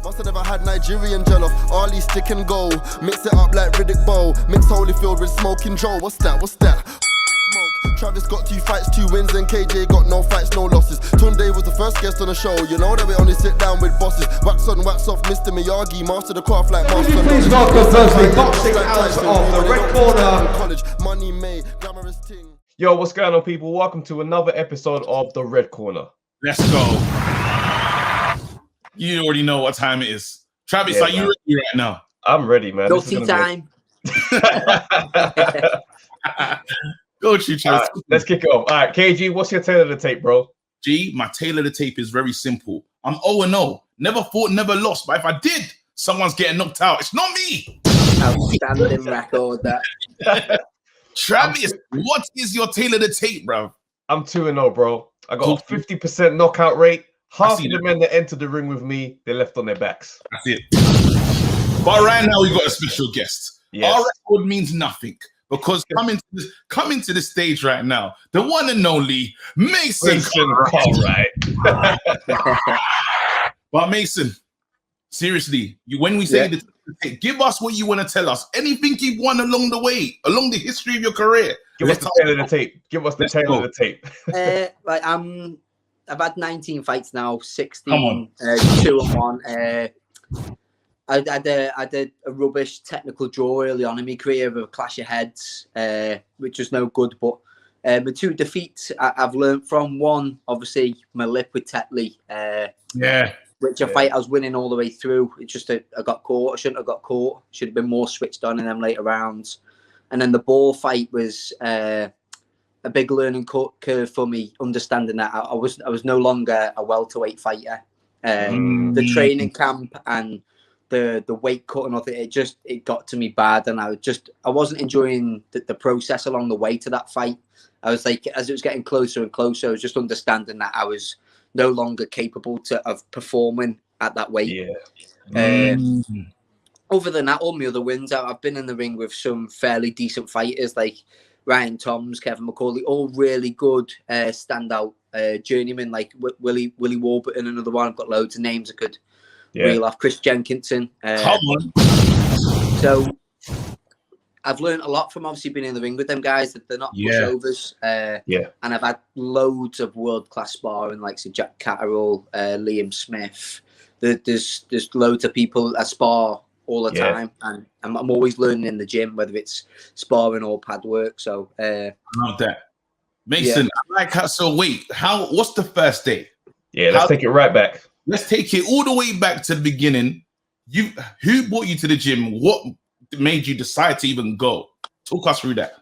Must have never had Nigerian jollof, Ali stick and go. Mix it up like Riddick Bowl. Mix Holyfield with Smoking Joe. What's that? Smoke. Travis got 2 fights, 2 wins, and KJ got no fights, no losses. Tunde was the first guest on the show. You know that we only sit down with bosses. Wax on, wax off, Mr. Miyagi, master the craft like master. Please welcome firstly boxing out of the red corner. College, money made, glamorous ting. Yo, what's going on, people? Welcome to another episode of The Red Corner. Let's go. You already know what time it is. Travis, are you ready right now? I'm ready, man. Go tea time. Go, Travis. Let's kick it off. All right, KG, what's your tail of the tape, bro? G, my tail of the tape is very simple. I'm 0-0. Never fought, never lost. But if I did, someone's getting knocked out. It's not me. Outstanding record, that. Travis, what is your tail of the tape, bro? I'm 2-0, bro. I got a 50% knockout rate. Half of the men that entered the ring with me, they left on their backs. That's it. But right now, we got a special guest. Yes. Our record means nothing because coming to the stage right now, the one and only Mason Cartwright. But Mason, seriously, when we say give us what you want to tell us. Anything you've won along the way, along the history of your career. Give us the tail of the tape. Give us the tail of the tape. I've had 19 fights now, 16, 2-1. I did a rubbish technical draw early on in my career with a clash of heads, which was no good. But the 2 defeats I've learned from. One, obviously, my lip with Tetley. Which a fight I was winning all the way through. It's just I got caught. I shouldn't have got caught. Should have been more switched on in them later rounds. And then the ball fight was a big learning curve for me, understanding that I was no longer a welterweight fighter. The training camp and the weight cut and all that, it got to me bad, and I wasn't enjoying the process along the way to that fight. I was like, as it was getting closer and closer, I was just understanding that I was no longer capable of performing at that weight. Other than that, all my other wins, I've been in the ring with some fairly decent fighters like Ryan Toms, Kevin McCauley, all really good standout journeymen like Willie Warburton, another one. I've got loads of names I could reel off. Chris Jenkinson. Come on. So I've learned a lot from obviously being in the ring with them guys. That they're not pushovers. And I've had loads of world-class sparring, like Jack Catterall, Liam Smith. There's loads of people I spar all the time, and I'm always learning in the gym, whether it's sparring or pad work. So I love that, Mason. I like how. So wait, what's the first day? Let's take it right back. Let's take it all the way back to the beginning. Who brought you to the gym? What made you decide to even go? Talk us through that.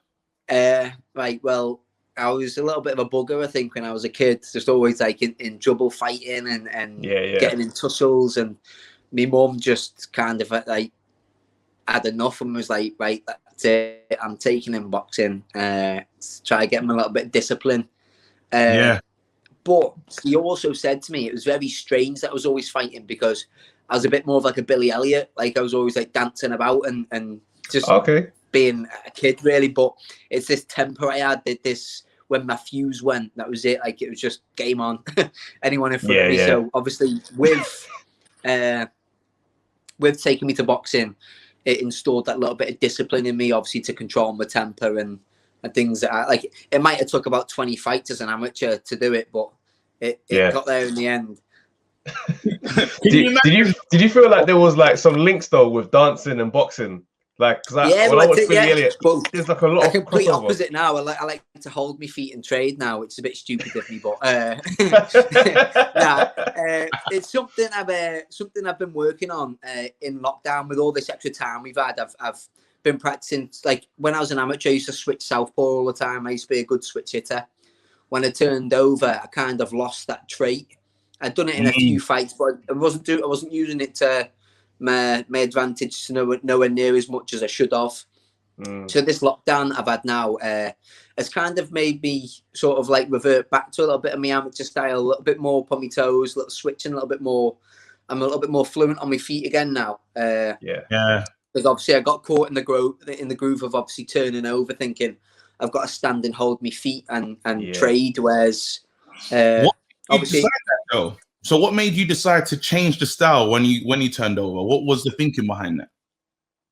Well, I was a little bit of a bugger, I think, when I was a kid. Just always like in trouble fighting and getting in tussles. And my mum just kind of like had enough and was like, right, that's it. I'm taking him boxing. To try to get him a little bit of discipline. But he also said to me, it was very strange that I was always fighting because I was a bit more of like a Billy Elliot. Like I was always like dancing about and just being a kid really. But it's this temper I had, this when my fuse went, that was it. Like it was just game on. Anyone in front of me. So obviously with taking me to boxing, it installed that little bit of discipline in me, obviously to control my temper and things that I like. It might have took about 20 fights as an amateur to do it, but it got there in the end. Did you feel like there was like some links though with dancing and boxing? Like, because I watched Billy Elliot, there's like a lot of complete opposite now. I like to hold my feet and trade now, which is a bit stupid of me, but it's something I've been working on in lockdown with all this extra time we've had. I've been practicing. Like when I was an amateur, I used to switch southpaw all the time. I used to be a good switch hitter. When I turned over, I kind of lost that trait. I'd done it in a few fights, but I wasn't using it to my advantage to nowhere near as much as I should have. So this lockdown I've had now has kind of made me sort of like revert back to a little bit of my amateur style, a little bit more upon my toes, a little switching, a little bit more. I'm a little bit more fluent on my feet again now. Because obviously I got caught in the groove of obviously turning over, thinking I've got to stand and hold my feet and trade. Whereas what obviously that, though? So what made you decide to change the style when you turned over? What was the thinking behind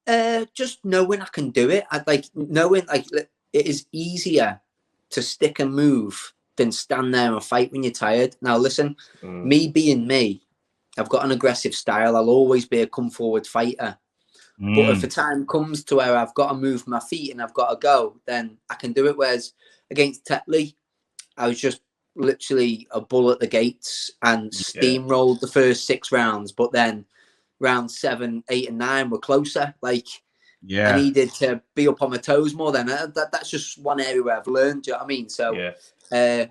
that? Just knowing I can do it. I like knowing like it is easier to stick and move than stand there and fight when you're tired. Now listen, me being me, I've got an aggressive style. I'll always be a come forward fighter. But if the time comes to where I've got to move my feet and I've got to go, then I can do it. Whereas against Tetley, I was just literally a bull at the gates and steamrolled the first 6 rounds. But then round 7, 8, and 9 were closer. Like, I needed to be up on my toes more. Then that's just one area where I've learned. Do you know what I mean? So,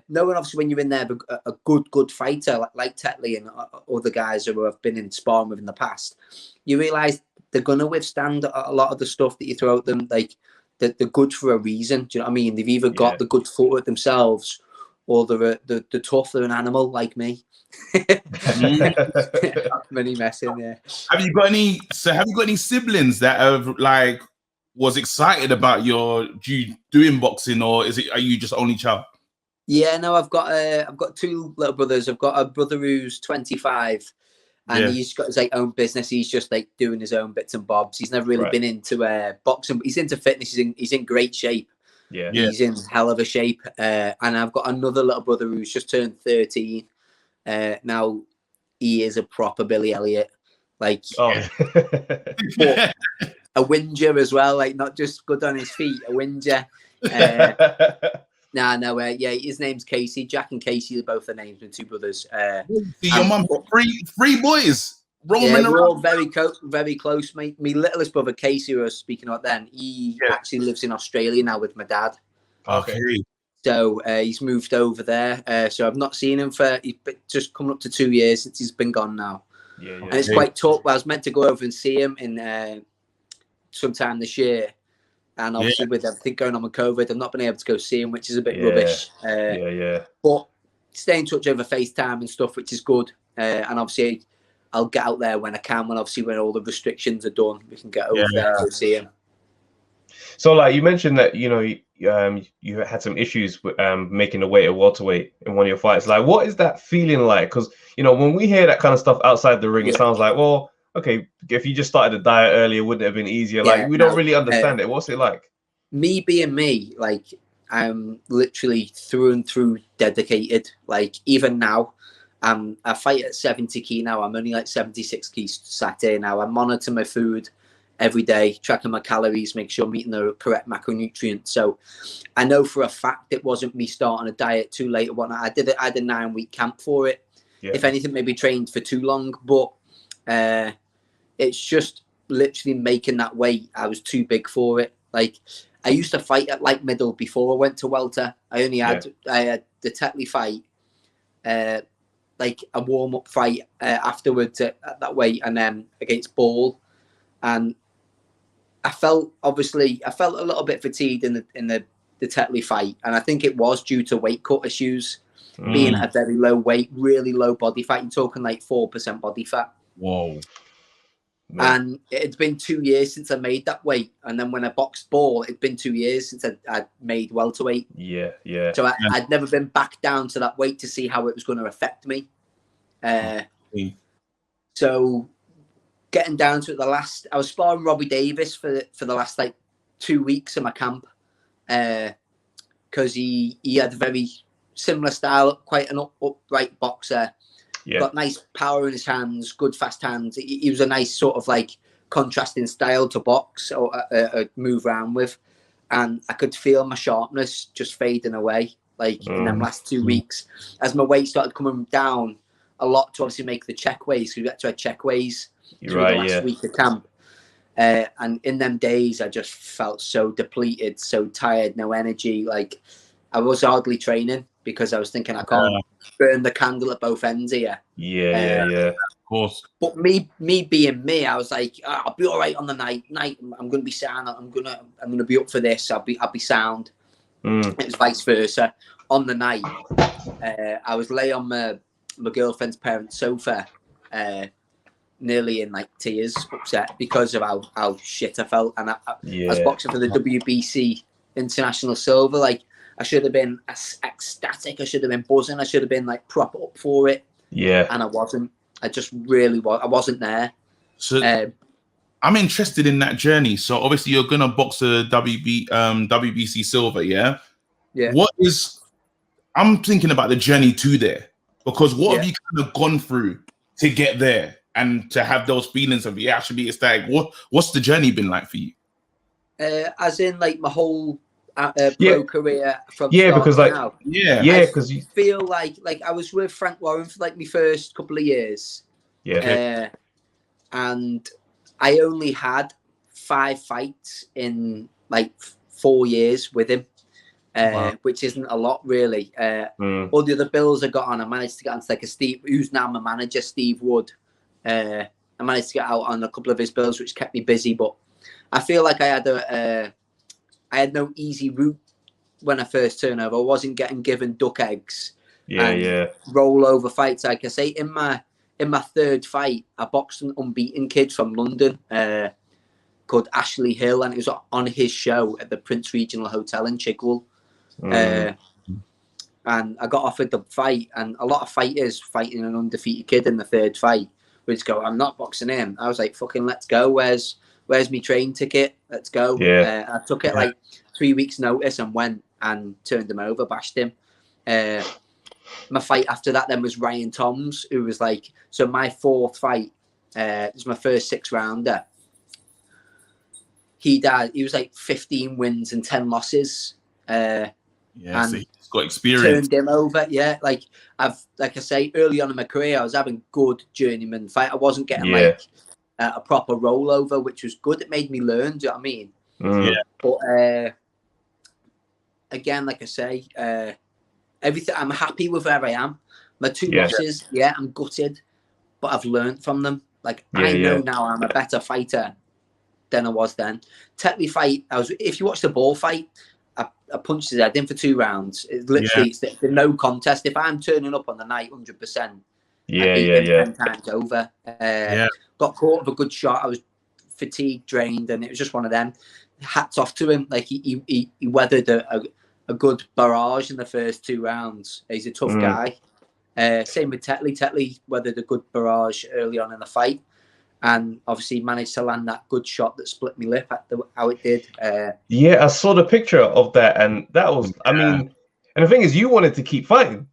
knowing obviously when you're in there, a good fighter like Tetley and other guys who I've been in sparring with in the past, you realise they're gonna withstand a lot of the stuff that you throw at them. Like they're good for a reason. Do you know what I mean? They've either got the good foot at themselves, or they're tough. They're an animal like me. Many messing, yeah. Have you got any siblings that have like was excited about you doing boxing, or are you just only child? Yeah, no, I've got 2 little brothers. I've got a brother who's 25. And he's got his own business. He's just like doing his own bits and bobs. He's never really been into boxing, but he's into fitness. He's in great shape. Yeah, he's in hell of a shape. And I've got another little brother who's just turned 13. Now he is a proper Billy Elliot, like but a whinger as well. Like not just good on his feet, a whinger. His name's Casey. Jack and Casey are both the names of 2 brothers. Your mum, 3 boys. We're all very close. My littlest brother Casey, who I was speaking about then, he actually lives in Australia now with my dad. Okay. So he's moved over there. So I've not seen him for just coming up to 2 years since he's been gone now. And it's quite tough. I was meant to go over and see him in sometime this year. And obviously with everything going on with COVID, I've not been able to go see him, which is a bit rubbish. But stay in touch over FaceTime and stuff, which is good. And obviously I'll get out there when I can, when all the restrictions are done, we can get over there and go see him. So like you mentioned that, you had some issues with making the weight a welterweight in one of your fights. Like, what is that feeling like? Because, when we hear that kind of stuff outside the ring, it sounds like, well, okay, if you just started a diet earlier, wouldn't it have been easier? Like, we don't really understand it. What's it like? Me being me, like, I'm literally through and through dedicated. Like, even now, I fight at 70 key now. I'm only like 76 key sat here now. I monitor my food every day, tracking my calories, make sure I'm eating the correct macronutrients. So I know for a fact it wasn't me starting a diet too late or whatnot. I had a 9-week camp for it. If anything, maybe trained for too long, but it's just literally making that weight. I was too big for it. Like, I used to fight at light middle before I went to welter. I had the Tetley fight, like a warm-up fight afterwards at that weight, and then against Ball. And I felt a little bit fatigued in the Tetley fight, and I think it was due to weight cut issues, being at a very low weight, really low body fat. You're talking like 4% body fat. Whoa. And it's been 2 years since I made that weight. And then when I boxed Ball, it'd been 2 years since I'd made welterweight. So I'd never been back down to that weight to see how it was going to affect me. So getting down to it, I was sparring Robbie Davis for the last like 2 weeks in my camp, because he had a very similar style, quite an upright boxer. Got nice power in his hands, good fast hands. He was a nice sort of like contrasting style to box or move around with, and I could feel my sharpness just fading away like in them last 2 weeks as my weight started coming down a lot to obviously make the check weighs. So we got to have check weighs through the last week of camp, and in them days I just felt so depleted, so tired, no energy. Like I was hardly training because I was thinking I can't burn the candle at both ends here. Of course. But me being me, I was like, I'll be all right on the night. I'm gonna be sound. I'm gonna be up for this. I'll be sound. It was vice versa. On the night, I was lay on my girlfriend's parents' sofa, nearly in like tears, upset because of how shit I felt. And I was boxing for the WBC International Silver. Like, I should have been ecstatic. I should have been buzzing. I should have been like proper up for it. Yeah. And I wasn't. I just really was. I wasn't there. So I'm interested in that journey. So obviously you're gonna box a WBC Silver, yeah? Yeah. I'm thinking about the journey to there, because what have you kind of gone through to get there and to have those feelings of you actually be ecstatic? What's the journey been like for you? As in, like, my whole pro career from because like now. because you feel like I was with Frank Warren for like my first couple of years. And I only had 5 fights in like 4 years with him. Which isn't a lot, really. All the other bills I got on, I managed to get onto like a Steve, who's now my manager, Steve Wood. I managed to get out on a couple of his bills, which kept me busy. But I feel like I had no easy route when I first turned over. I wasn't getting given duck eggs. Roll over fights. Like I say, in my 3rd fight, I boxed an unbeaten kid from London called Ashley Hill, and it was on his show at the Prince Regional Hotel in Chigwell. And I got offered the fight, and a lot of fighters fighting an undefeated kid in the 3rd fight would just go, I'm not boxing him. I was like, fucking let's go. Where's my train ticket? Let's go. I took it like 3 weeks notice and went and turned him over, bashed him. My fight after that then was Ryan Toms, who was like, so my 4th fight, it was my first 6-rounder. He was like 15 wins and 10 losses. So he's got experience. Turned him over. Like I say, early on in my career, I was having good journeyman fight. I wasn't getting like a proper rollover, which was good. It made me learn. Do you know what I mean? But again, like I say, everything. I'm happy with where I am. My 2 losses, I'm gutted, but I've learned from them. Like I know now I'm a better fighter than I was then. Tetley fight, if you watch the ball fight, I punched his head in for 2 rounds. It's literally it's no contest. If I'm turning up on the night 100%, I beat him 10 times over. Got caught with a good shot. I was fatigued, drained, and it was just one of them. Hats off to him. Like he weathered a good barrage in the first 2 rounds. He's a tough guy. Same with Tetley. Tetley weathered a good barrage early on in the fight, and obviously managed to land that good shot that split my lip how it did. I saw the picture of that, and that was, I mean, and the thing is, you wanted to keep fighting.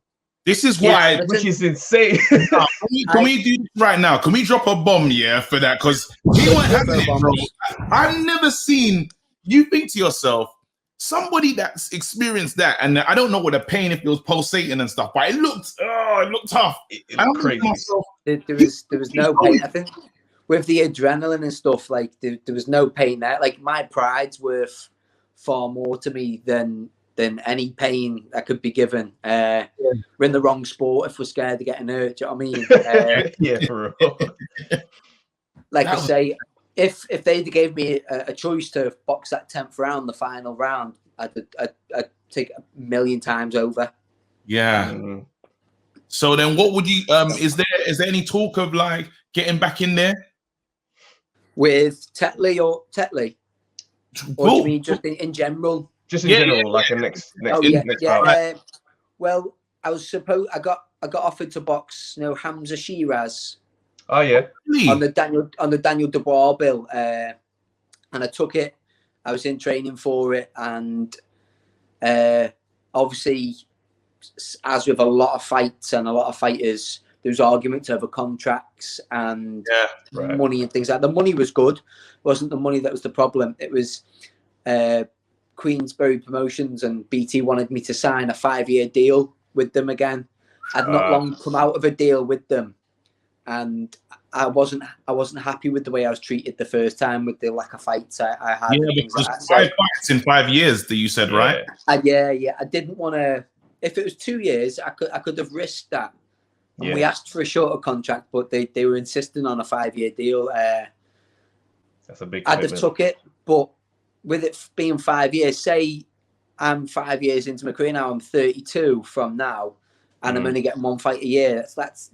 This is why, which is insane. Can we do this right now? Can we drop a bomb, for that? Because he won't have it, bro. I've never seen, you think to yourself, somebody that's experienced that, and I don't know what the pain, if it was pulsating and stuff, but it looked tough. I don't crazy. Myself, there was no pain. I think with the adrenaline and stuff, like there was no pain there. Like my pride's worth far more to me than any pain that could be given. We're in the wrong sport if we're scared of getting hurt. Do you know what I mean? For real. Like I say, if they'd gave me a choice to box that 10th round, the final round, I'd take 1,000,000 times over. So then, what would you? Is there any talk of like getting back in there with Tetley? Or do you mean just in general? Just in general, like a next. Well, I got offered to box, Hamza Shiraz. Oh yeah. On the Daniel Dubois bill, and I took it. I was in training for it, and obviously, as with a lot of fights and a lot of fighters, there was arguments over contracts and money and things like that. The money was good. It wasn't the money that was the problem. It was Queensberry Promotions and BT wanted me to sign a 5-year deal with them again. I'd not long come out of a deal with them, and I wasn't happy with the way I was treated the first time, with the lack of fights I had. Yeah, because 5 fights in 5 years that you said, right? I didn't want to. If it was 2 years, I could have risked that. And we asked for a shorter contract, but they were insisting on a 5-year deal. That's a big I'd have took it, but with it being 5 years, say I'm 5 years into my career now, I'm 32 from now, and I'm only getting 1 fight a year. That's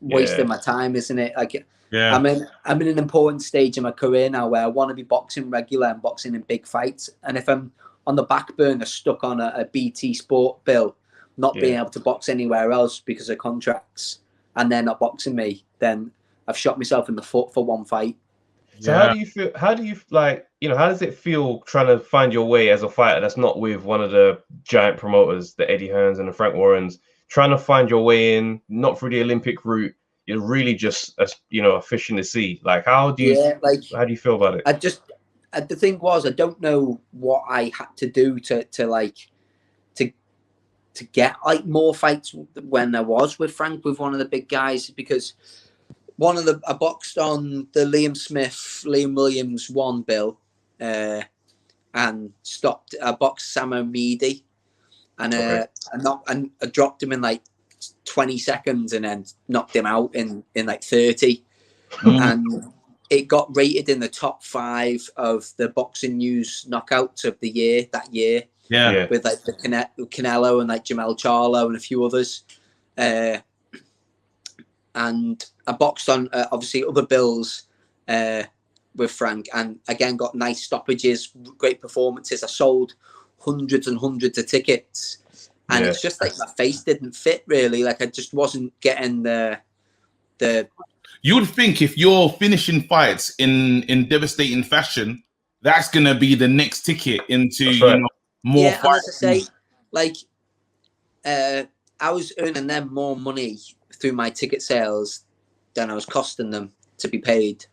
wasting my time, isn't it? Like, I'm in an important stage in my career now where I want to be boxing regular and boxing in big fights. And if I'm on the back burner, stuck on a BT Sport bill, not being able to box anywhere else because of contracts, and they're not boxing me, then I've shot myself in the foot for one fight. So how do you feel? How do you like? How does it feel trying to find your way as a fighter that's not with one of the giant promoters, the Eddie Hearns and the Frank Warrens, trying to find your way in, not through the Olympic route? You're really just a fish in the sea. Like, how do you feel about it? The thing was, I don't know what I had to do to get like more fights when I was with Frank, with one of the big guys, because I boxed on the Liam Williams 1 bill, and stopped. I boxed Sam O'Meady, and I dropped him in like 20 seconds and then knocked him out in like 30. And it got rated in the top 5 of the Boxing News knockouts of the year that year. Yeah. With like the Canelo and like Jamel Charlo and a few others. And I boxed on obviously other bills with Frank, and again got nice stoppages, great performances. I sold hundreds and hundreds of tickets, and it's just like my face didn't fit really. Like I just wasn't getting the. You would think if you're finishing fights in devastating fashion, that's gonna be the next ticket into more fights. And as I say, like I was earning them more money through my ticket sales than I was costing them to be paid.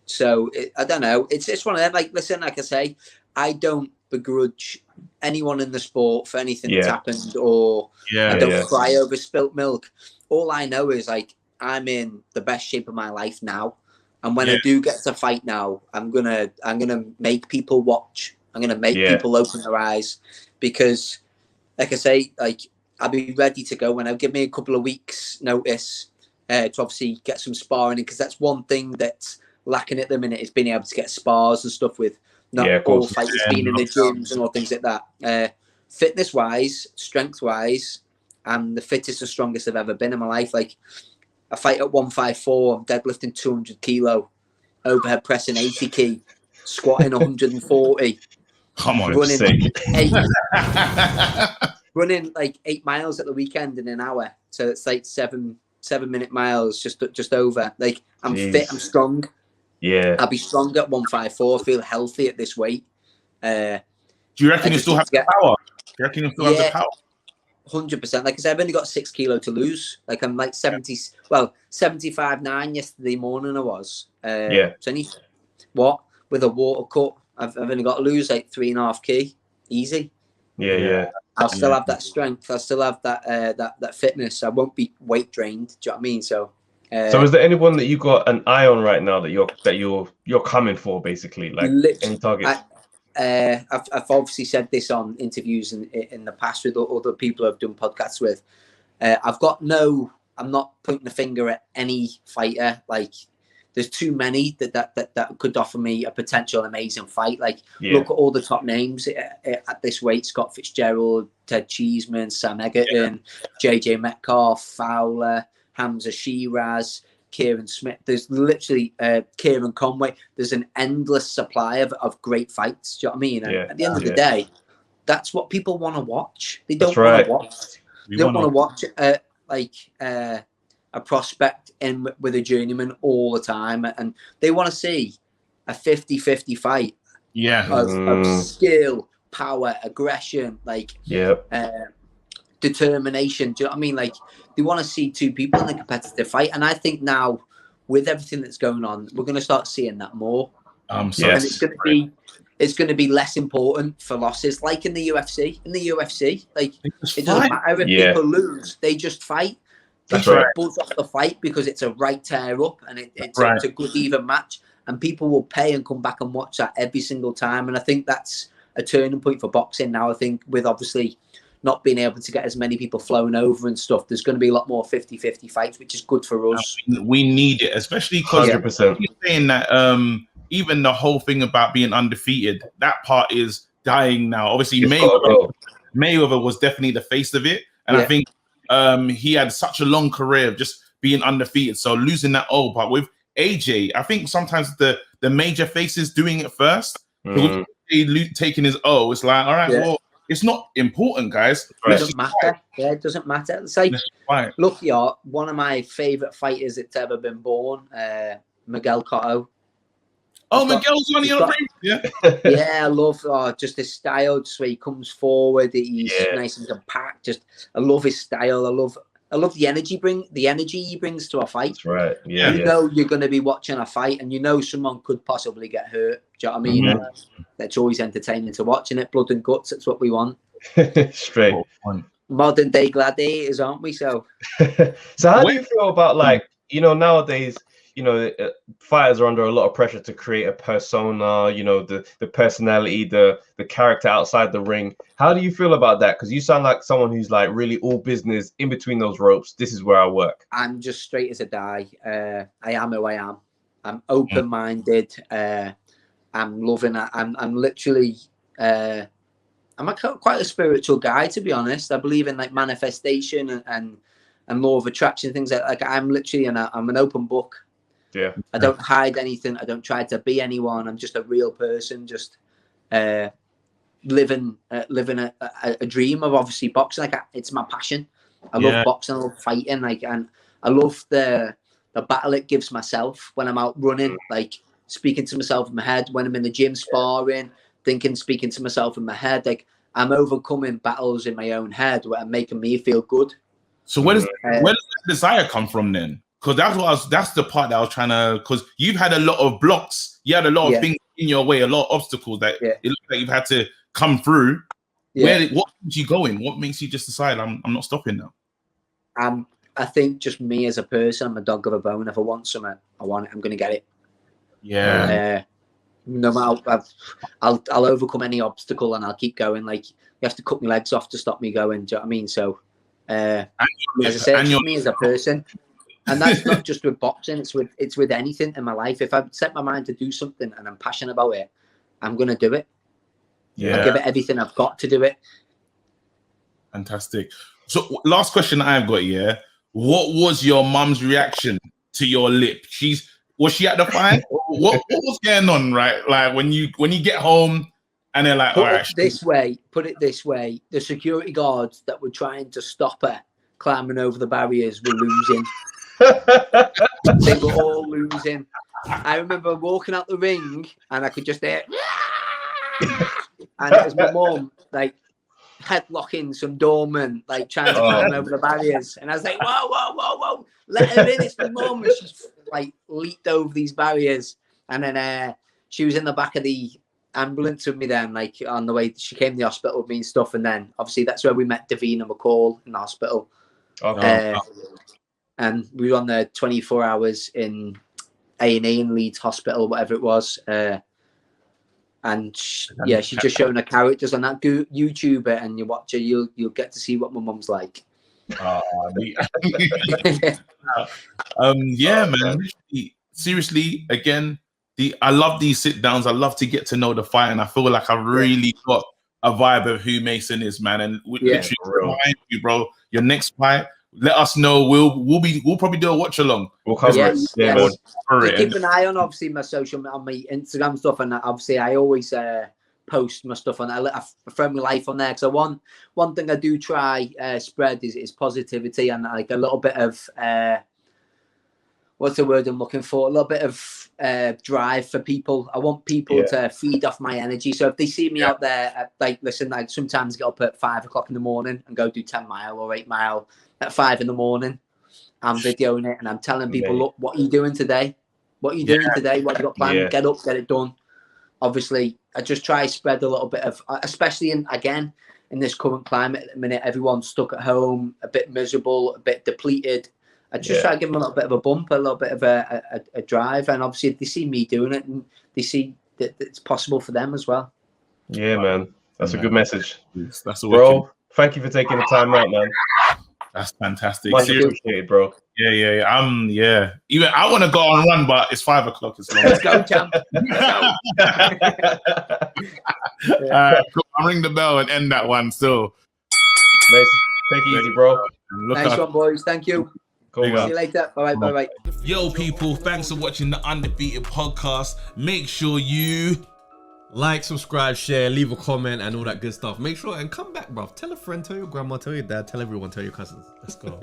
So I don't know. It's one of them. Like, listen, like I say, I don't begrudge anyone in the sport for anything that's happened, or I don't cry over spilt milk. All I know is like I'm in the best shape of my life now, and when I do get to fight now, I'm gonna make people watch. I'm gonna make people open their eyes, because, like I say, like I'll be ready to go when I give me a couple of weeks notice to obviously get some sparring in, because that's one thing that's lacking at the minute, is being able to get spars and stuff with not all fighters being in the gyms and all things like that. Fitness wise, strength wise, I'm the fittest and strongest I've ever been in my life. Like I fight at 154, I'm deadlifting 200 kilo, overhead pressing 80 kg, squatting 140. Come on, running like 8 miles at the weekend in an hour, so it's like 7-minute miles, just over. Like I'm fit, I'm strong. I'll be strong at 154. I feel healthy at this weight. Do you reckon you still have the power? Do you reckon you still have the power? 100%. Like I said, I've only got 6 kilo to lose. Like I'm like 75.9 yesterday morning. I was. It's only with a water cut. I've only got to lose like 3.5 kg, easy. I'll still have that strength. I'll still have that fitness. I won't be weight drained. Do you know what I mean? So is there anyone that you got an eye on right now that you're coming for, basically? Like any targets? I've obviously said this on interviews in the past with other people I've done podcasts with. I'm not pointing the finger at any fighter. Like there's too many that could offer me a potential amazing fight. Like look at all the top names at this weight: Scott Fitzgerald, Ted Cheeseman, Sam Egerton, JJ Metcalf, Fowler, Hamza Shiraz, Kieran Smith. There's literally Kieran Conway. There's an endless supply of great fights. Do you know what I mean? And at the end of the day, that's what people want to watch. They don't want to watch. They don't want to watch a prospect in with a journeyman all the time, and they want to see a 50-50 fight of skill, power, aggression, determination. Do you know what I mean? Like they want to see two people in a competitive fight, and I think now with everything that's going on, we're going to start seeing that more. And it's going to be less important for losses, like in the UFC. In the UFC, like it doesn't matter if people lose; they just fight. People buzz off the fight because it's a right tear up, and it's a good even match, and people will pay and come back and watch that every single time. And I think that's a turning point for boxing now. I think with obviously not being able to get as many people flown over and stuff, there's going to be a lot more 50-50 fights, which is good for us. We need it, especially because you're saying that even the whole thing about being undefeated, that part is dying now. Obviously, Mayweather was definitely the face of it, and I think he had such a long career of just being undefeated. So losing that but with AJ, I think sometimes the major faces doing it first, taking his it's like, all right, well, it's not important, guys. It doesn't matter. Yeah, it doesn't matter. It's like, look, one of my favorite fighters that's ever been born, Miguel Cotto. Oh, Miguel's on the other ring. Yeah. Yeah, I love just his style, just where he comes forward, he's nice and compact. Just I love his style. I love the energy he brings to a fight. That's right. Yeah. You know you're going to be watching a fight, and you know someone could possibly get hurt. Do you know what I mean? Mm-hmm. That's always entertaining to watch, and it blood and guts. That's what we want. Straight. Modern day gladiators, aren't we? So how do you feel about, like, you know, nowadays, you know, fighters are under a lot of pressure to create a persona, you know, the personality, the character outside the ring. How do you feel about that? Because you sound like someone who's like really all business in between those ropes. This is where I work. I'm just straight as a die. I am who I am. I'm open-minded. I'm loving it. I'm literally, I'm quite a spiritual guy, to be honest. I believe in like manifestation and law of attraction, things like I'm literally I'm an open book. Yeah, I don't hide anything. I don't try to be anyone. I'm just a real person, just living a dream of obviously boxing. Like it's my passion. I love boxing. I love fighting. Like, and I love the battle it gives myself when I'm out running. Like speaking to myself in my head when I'm in the gym sparring, speaking to myself in my head. Like I'm overcoming battles in my own head that are making me feel good. So where does that desire come from then? Because that's the part that I was trying to, because you've had a lot of blocks. You had a lot of things in your way, a lot of obstacles that it looks like you've had to come through. Yeah. What keeps you going? What makes you just decide I'm not stopping now? I think just me as a person, I'm a dog of a bone. If I want something, I want it. I'm going to get it. Yeah. No matter, I'll overcome any obstacle and I'll keep going. Like you have to cut my legs off to stop me going. Do you know what I mean? So, as I said, it's me as a person. And that's not just with boxing, it's with anything in my life. If I set my mind to do something and I'm passionate about it, I'm going to do it. Yeah. I'll give it everything I've got to do it. Fantastic. So last question I've got here. What was your mum's reaction to your lip? Was she at the fight? what was going on, right? Like when you get home and they're like, put it this way, the security guards that were trying to stop her climbing over the barriers were losing. They were all losing. I remember walking out the ring and I could just hear, and it was my mum like headlocking some doorman, like trying to climb over the barriers. And I was like, whoa, let her in, it's my mum. And she's like leaped over these barriers. And then she was in the back of the ambulance with me then, like on the way, she came to the hospital with me and stuff. And then obviously that's where we met Davina McCall in the hospital. And we were on there 24 hours in A&E in Leeds Hospital, whatever it was. And she just showing her characters on that YouTuber, and you watch her, you'll get to see what my mum's like. Yeah, man. Seriously, again, I love these sit downs. I love to get to know the fight, and I feel like I've really got a vibe of who Mason is, man. And literally, remind you, bro, your next fight, let us know. We'll probably do a watch along. We'll cover it. Yeah, just keep an eye on obviously my on my Instagram stuff, and obviously I always post my stuff on. I throw my life on there because one thing I do try spread is positivity and like a little bit of what's the word I'm looking for? A little bit of drive for people. I want people to feed off my energy. So if they see me out there, like listen, I sometimes get up at 5 o'clock in the morning and go do 10 mile or 8 mile at 5 in the morning. I'm videoing it and I'm telling people, look, what are you doing today? What are you doing today? What have you got planned? Get up, get it done. Obviously, I just try to spread a little bit of, especially in this current climate at the minute, everyone's stuck at home, a bit miserable, a bit depleted. I just try to give them a little bit of a bump, a little bit of a drive. And obviously, if they see me doing it, and they see that it's possible for them as well. Yeah, man. That's a good message. That's bro, thank you for taking the time out, man. That's fantastic. Much appreciated, bro. Yeah. Even I want to go on run, but it's 5 o'clock. Let's go, champ. I'll ring the bell and end that one. So, Mason, take it easy, bro. Nice one, boys. Thank you. Cool, see you later. Bye. Yo, people, thanks for watching the Undefeated Podcast. Make sure you Like, subscribe, share, leave a comment, and all that good stuff. Make sure and come back, bruv. Tell a friend, tell your grandma, tell your dad, tell everyone, tell your cousins. Let's go.